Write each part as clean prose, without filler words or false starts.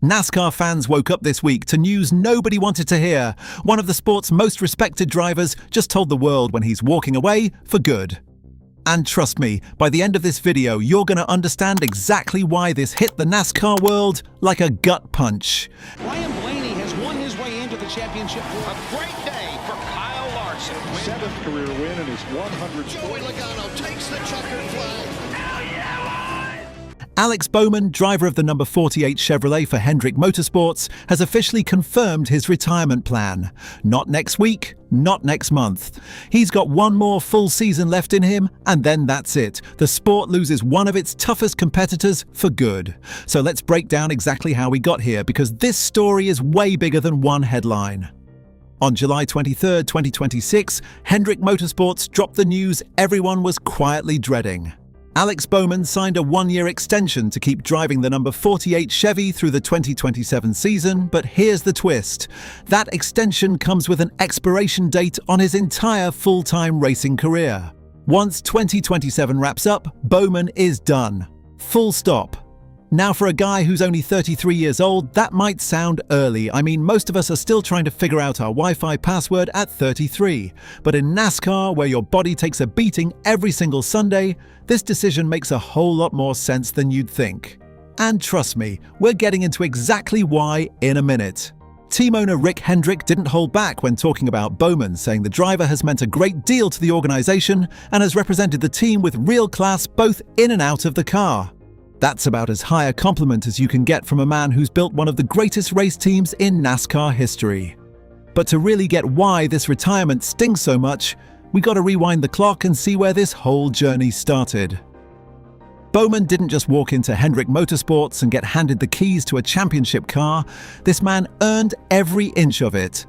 NASCAR fans woke up this week to news nobody wanted to hear. One of the sport's most respected drivers just told the world when he's walking away for good. And trust me, by the end of this video, you're going to understand exactly why this hit the NASCAR world like a gut punch. Ryan Blaney has won his way into the championship. A great day for Kyle Larson. Seventh career win in his 100th. Joey Logano takes the checkered flag. Hell yeah, Alex Bowman, driver of the number 48 Chevrolet for Hendrick Motorsports, has officially confirmed his retirement plan. Not next week, not next month. He's got one more full season left in him, and then that's it. The sport loses one of its toughest competitors for good. So let's break down exactly how we got here, because this story is way bigger than one headline. On July 23, 2026, Hendrick Motorsports dropped the news everyone was quietly dreading. Alex Bowman signed a one-year extension to keep driving the number 48 Chevy through the 2027 season, but here's the twist. That extension comes with an expiration date on his entire full-time racing career. Once 2027 wraps up, Bowman is done. Full stop. Now, for a guy who's only 33 years old, that might sound early. I mean, most of us are still trying to figure out our Wi-Fi password at 33. But in NASCAR, where your body takes a beating every single Sunday, this decision makes a whole lot more sense than you'd think. And trust me, we're getting into exactly why in a minute. Team owner Rick Hendrick didn't hold back when talking about Bowman, saying the driver has meant a great deal to the organization and has represented the team with real class both in and out of the car. That's about as high a compliment as you can get from a man who's built one of the greatest race teams in NASCAR history. But to really get why this retirement stings so much, we gotta rewind the clock and see where this whole journey started. Bowman didn't just walk into Hendrick Motorsports and get handed the keys to a championship car. This man earned every inch of it.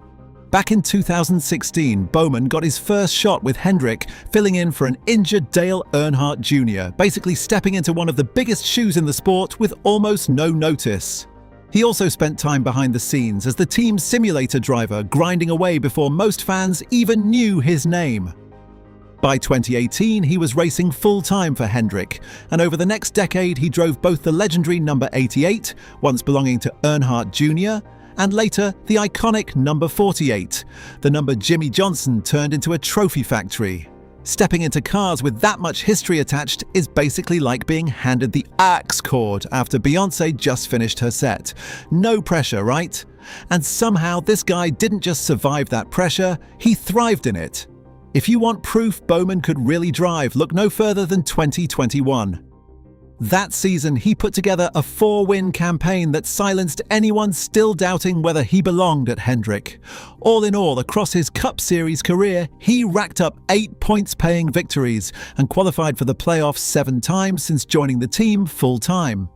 Back in 2016, Bowman got his first shot with Hendrick, filling in for an injured Dale Earnhardt Jr., basically stepping into one of the biggest shoes in the sport with almost no notice. He also spent time behind the scenes as the team's simulator driver, grinding away before most fans even knew his name. By 2018, he was racing full-time for Hendrick, and over the next decade he drove both the legendary number 88, once belonging to Earnhardt Jr., and later the iconic number 48, the number Jimmy Johnson turned into a trophy factory. Stepping into cars with that much history attached is basically like being handed the axe cord after Beyoncé just finished her set. No pressure, right? And somehow this guy didn't just survive that pressure, he thrived in it. If you want proof Bowman could really drive, look no further than 2021. That season, he put together a 4-win campaign that silenced anyone still doubting whether he belonged at Hendrick. All in all, across his Cup Series career, he racked up 8 points-paying victories and qualified for the playoffs 7 times since joining the team full-time.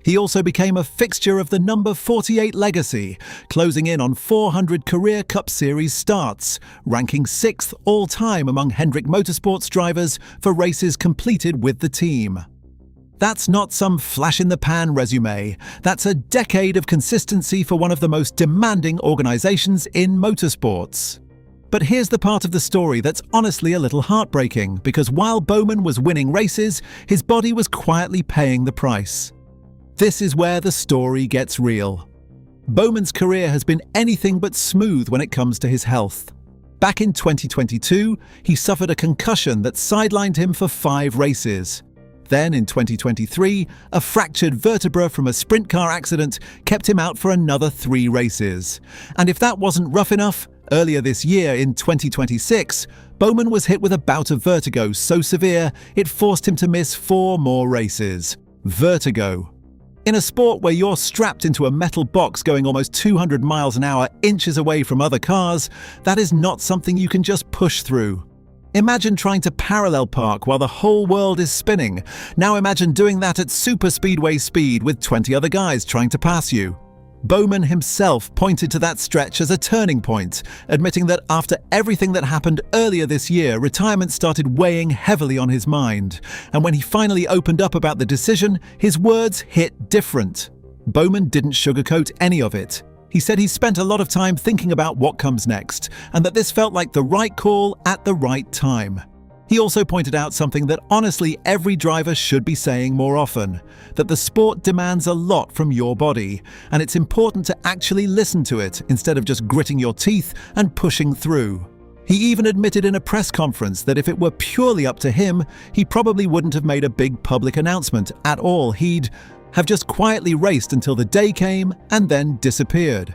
He also became a fixture of the number 48 legacy, closing in on 400 career Cup Series starts, ranking 6th all-time among Hendrick Motorsports drivers for races completed with the team. That's not some flash-in-the-pan resume. That's a decade of consistency for one of the most demanding organizations in motorsports. But here's the part of the story that's honestly a little heartbreaking, because while Bowman was winning races, his body was quietly paying the price. This is where the story gets real. Bowman's career has been anything but smooth when it comes to his health. Back in 2022, he suffered a concussion that sidelined him for 5 races. Then in 2023, a fractured vertebra from a sprint car accident kept him out for another 3 races. And if that wasn't rough enough, earlier this year in 2026, Bowman was hit with a bout of vertigo so severe it forced him to miss 4 more races. Vertigo. In a sport where you're strapped into a metal box going almost 200 miles an hour inches away from other cars, that is not something you can just push through. Imagine trying to parallel park while the whole world is spinning. Now imagine doing that at super speedway speed with 20 other guys trying to pass you. Bowman himself pointed to that stretch as a turning point, admitting that after everything that happened earlier this year, retirement started weighing heavily on his mind. And when he finally opened up about the decision, his words hit different. Bowman didn't sugarcoat any of it. He said he spent a lot of time thinking about what comes next, and that this felt like the right call at the right time. He also pointed out something that honestly every driver should be saying more often, that the sport demands a lot from your body, and it's important to actually listen to it instead of just gritting your teeth and pushing through. He even admitted in a press conference that if it were purely up to him, he probably wouldn't have made a big public announcement at all. He'd have just quietly raced until the day came and then disappeared.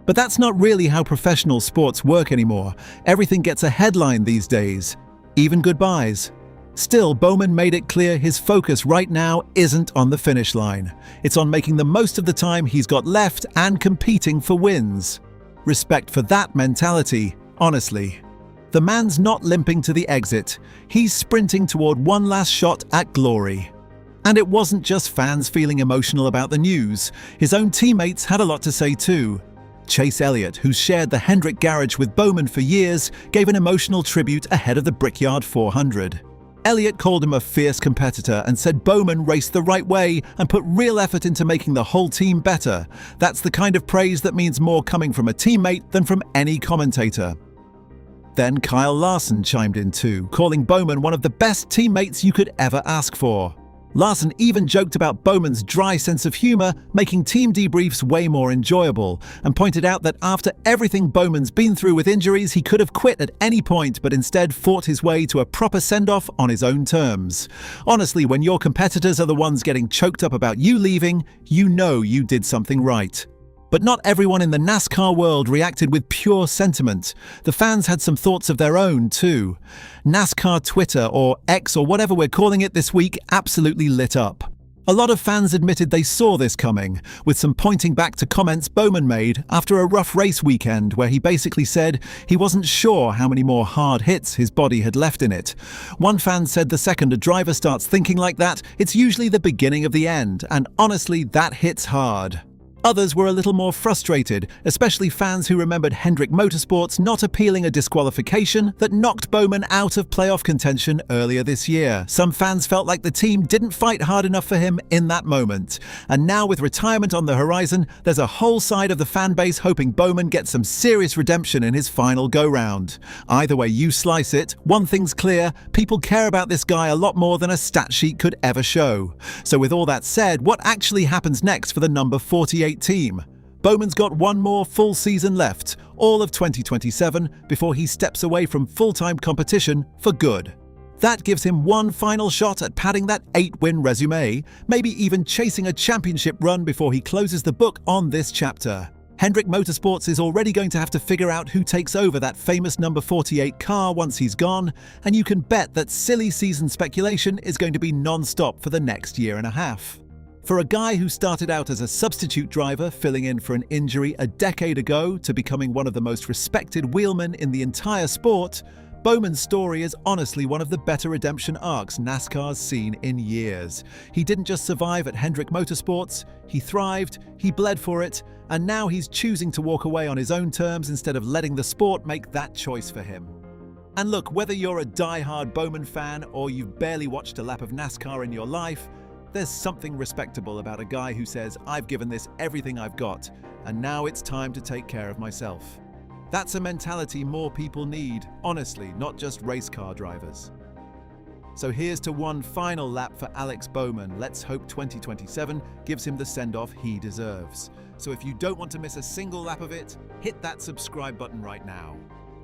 But that's not really how professional sports work anymore. Everything gets a headline these days, even goodbyes. Still, Bowman made it clear his focus right now isn't on the finish line. It's on making the most of the time he's got left and competing for wins. Respect for that mentality, honestly. The man's not limping to the exit. He's sprinting toward one last shot at glory. And it wasn't just fans feeling emotional about the news. His own teammates had a lot to say too. Chase Elliott, who shared the Hendrick garage with Bowman for years, gave an emotional tribute ahead of the Brickyard 400. Elliott called him a fierce competitor and said Bowman raced the right way and put real effort into making the whole team better. That's the kind of praise that means more coming from a teammate than from any commentator. Then Kyle Larson chimed in too, calling Bowman one of the best teammates you could ever ask for. Larson even joked about Bowman's dry sense of humor, making team debriefs way more enjoyable, and pointed out that after everything Bowman's been through with injuries, he could have quit at any point, but instead fought his way to a proper send-off on his own terms. Honestly, when your competitors are the ones getting choked up about you leaving, you know you did something right. But not everyone in the NASCAR world reacted with pure sentiment. The fans had some thoughts of their own too. NASCAR Twitter, or X or whatever we're calling it this week, absolutely lit up. A lot of fans admitted they saw this coming, with some pointing back to comments Bowman made after a rough race weekend where he basically said he wasn't sure how many more hard hits his body had left in it. One fan said the second a driver starts thinking like that, it's usually the beginning of the end, and honestly, that hits hard. Others were a little more frustrated, especially fans who remembered Hendrick Motorsports not appealing a disqualification that knocked Bowman out of playoff contention earlier this year. Some fans felt like the team didn't fight hard enough for him in that moment. And now with retirement on the horizon, there's a whole side of the fan base hoping Bowman gets some serious redemption in his final go-round. Either way you slice it, one thing's clear, people care about this guy a lot more than a stat sheet could ever show. So with all that said, what actually happens next for the number 48 team? Bowman's got one more full season left, all of 2027, before he steps away from full-time competition for good. That gives him one final shot at padding that 8-win resume, maybe even chasing a championship run before he closes the book on this chapter. Hendrick Motorsports is already going to have to figure out who takes over that famous number 48 car once he's gone, and you can bet that silly season speculation is going to be non-stop for the next year and a half. For a guy who started out as a substitute driver filling in for an injury a decade ago to becoming one of the most respected wheelmen in the entire sport, Bowman's story is honestly one of the better redemption arcs NASCAR's seen in years. He didn't just survive at Hendrick Motorsports, he thrived, he bled for it, and now he's choosing to walk away on his own terms instead of letting the sport make that choice for him. And look, whether you're a die-hard Bowman fan or you've barely watched a lap of NASCAR in your life, there's something respectable about a guy who says, I've given this everything I've got, and now it's time to take care of myself. That's a mentality more people need, honestly, not just race car drivers. So here's to one final lap for Alex Bowman. Let's hope 2027 gives him the send-off he deserves. So if you don't want to miss a single lap of it, hit that subscribe button right now.